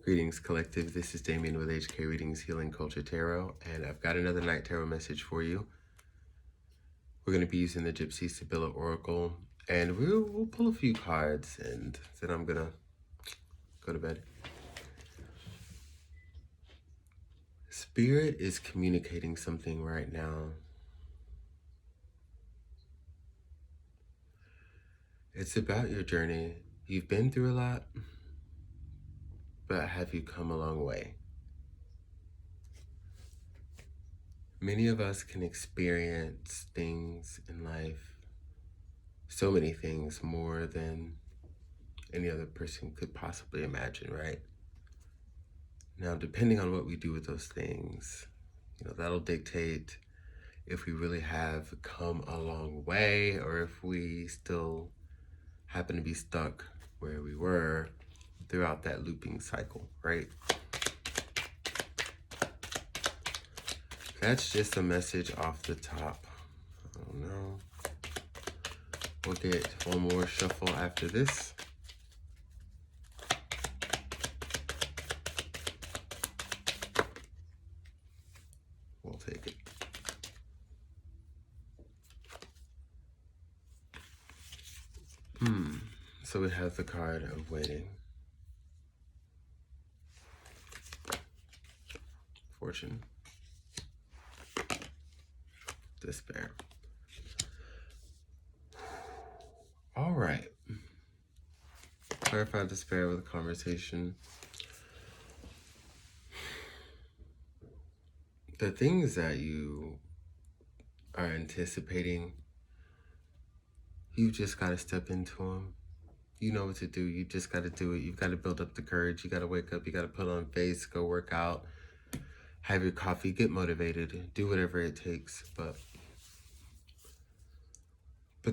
Greetings, collective. This is Damien with HK Readings Healing Culture Tarot, and I've got another night tarot message for you. We're going to be using the Gypsy Sibylla Oracle, and we'll pull a few cards, and then I'm going to go to bed. Spirit is communicating something right now. It's about your journey. You've been through a lot, but have you come a long way? Many of us can experience things in life, so many things, more than any other person could possibly imagine, right? Now, depending on what we do with those things, that'll dictate if we really have come a long way or if we still happen to be stuck where we were throughout that looping cycle, right? That's just a message off the top. I don't know. We'll get one more shuffle after this. We'll take it. So we have the card of waiting. Fortune. Despair. All right. Clarify despair with a conversation. The things that you are anticipating, you just got to step into them. You know what to do. You just got to do it. You've got to build up the courage. You got to wake up. You got to put on face, go work out, have your coffee, get motivated, do whatever it takes. But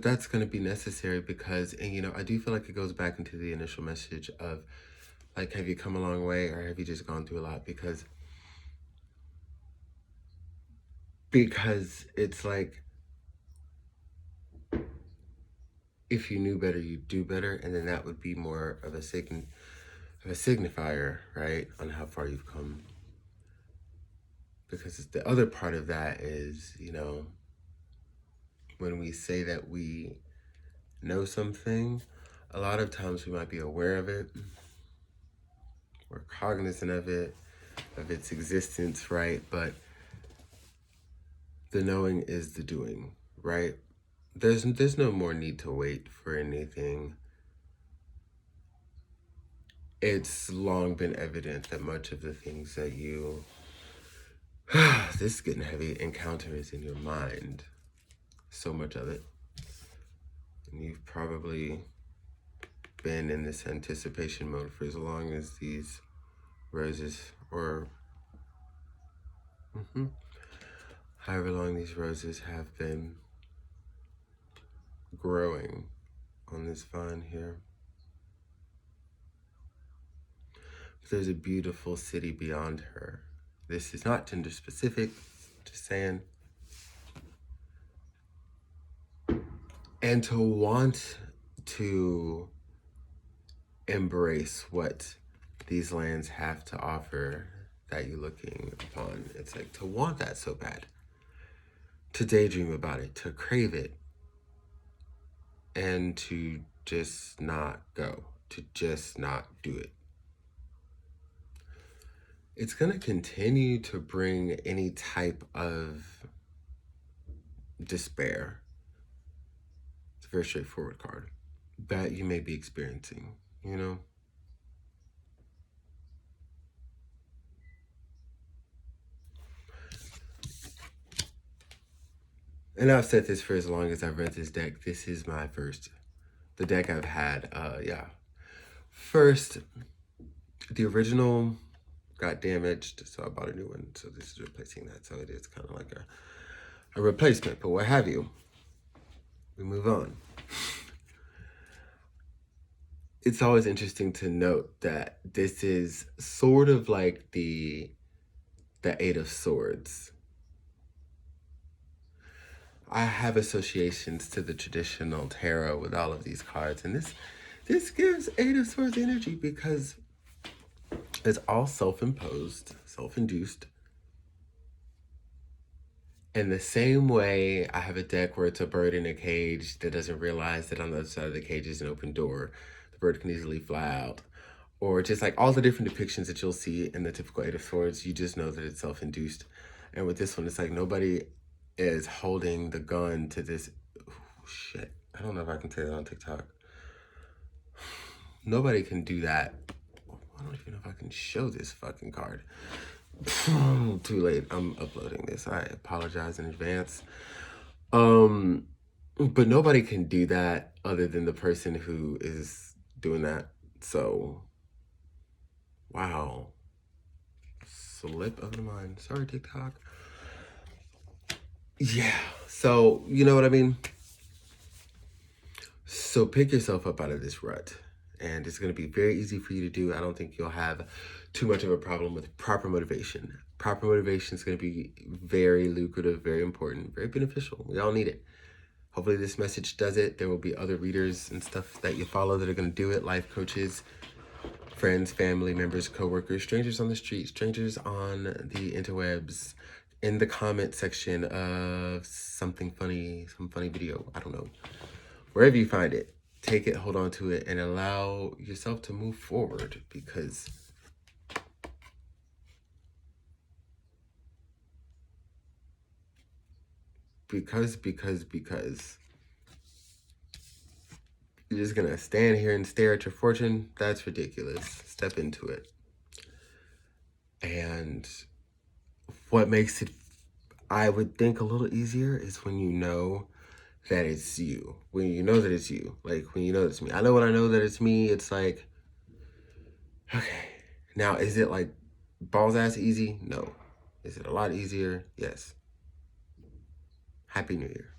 that's going to be necessary because, and I do feel like it goes back into the initial message of, like, have you come a long way or have you just gone through a lot? Because it's like, if you knew better, you'd do better. And then that would be more of a signifier, right, on how far you've come. Because the other part of that is, when we say that we know something, a lot of times we might be aware of it. We're cognizant of it, of its existence, right? But the knowing is the doing, right? There's no more need to wait for anything. It's long been evident that much of the things that you, this is getting heavy, encounter is in your mind. So much of it. And you've probably been in this anticipation mode for as long as these roses, or however long these roses have been growing on this vine here. But there's a beautiful city beyond her. This is not gender specific, just saying. And to want to embrace what these lands have to offer that you're looking upon, it's like to want that so bad, to daydream about it, to crave it, and to just not go, to just not do it. It's going to continue to bring any type of despair. It's a very straightforward card that you may be experiencing, And I've said this for as long as I've read this deck. This is the deck I've had, First, the original got damaged, so I bought a new one. So this is replacing that. So it is kind of like a replacement, but what have you. We move on. It's always interesting to note that this is sort of like the Eight of Swords. I have associations to the traditional tarot with all of these cards, and this gives Eight of Swords energy because It's all self-imposed, self-induced. In the same way, I have a deck where it's a bird in a cage that doesn't realize that on the other side of the cage is an open door. The bird can easily fly out. Or just like all the different depictions that you'll see in the typical Eight of Swords, you just know that it's self-induced. And with this one, it's like nobody is holding the gun to this. Oh, shit. I don't know if I can say that on TikTok. Nobody can do that. I don't even know if I can show this fucking card. Too late. I'm uploading this. I apologize in advance. But nobody can do that other than the person who is doing that. So, wow. Slip of the mind. Sorry, TikTok. Yeah. So, you know what I mean? So pick yourself up out of this rut. And it's going to be very easy for you to do. I don't think you'll have too much of a problem with proper motivation. Proper motivation is going to be very lucrative, very important, very beneficial. We all need it. Hopefully this message does it. There will be other readers and stuff that you follow that are going to do it. Life coaches, friends, family members, coworkers, strangers on the street, strangers on the interwebs, in the comment section of something funny, some funny video. I don't know. Wherever you find it, take it, hold on to it, and allow yourself to move forward because you're just gonna stand here and stare at your fortune. That's ridiculous. Step into it. And what makes it, I would think, a little easier is when you know that it's you. When you know that it's you. Like, when you know it's me. I know when I know that it's me, it's like, okay. Now, is it like balls ass easy? No. Is it a lot easier? Yes. Happy New Year.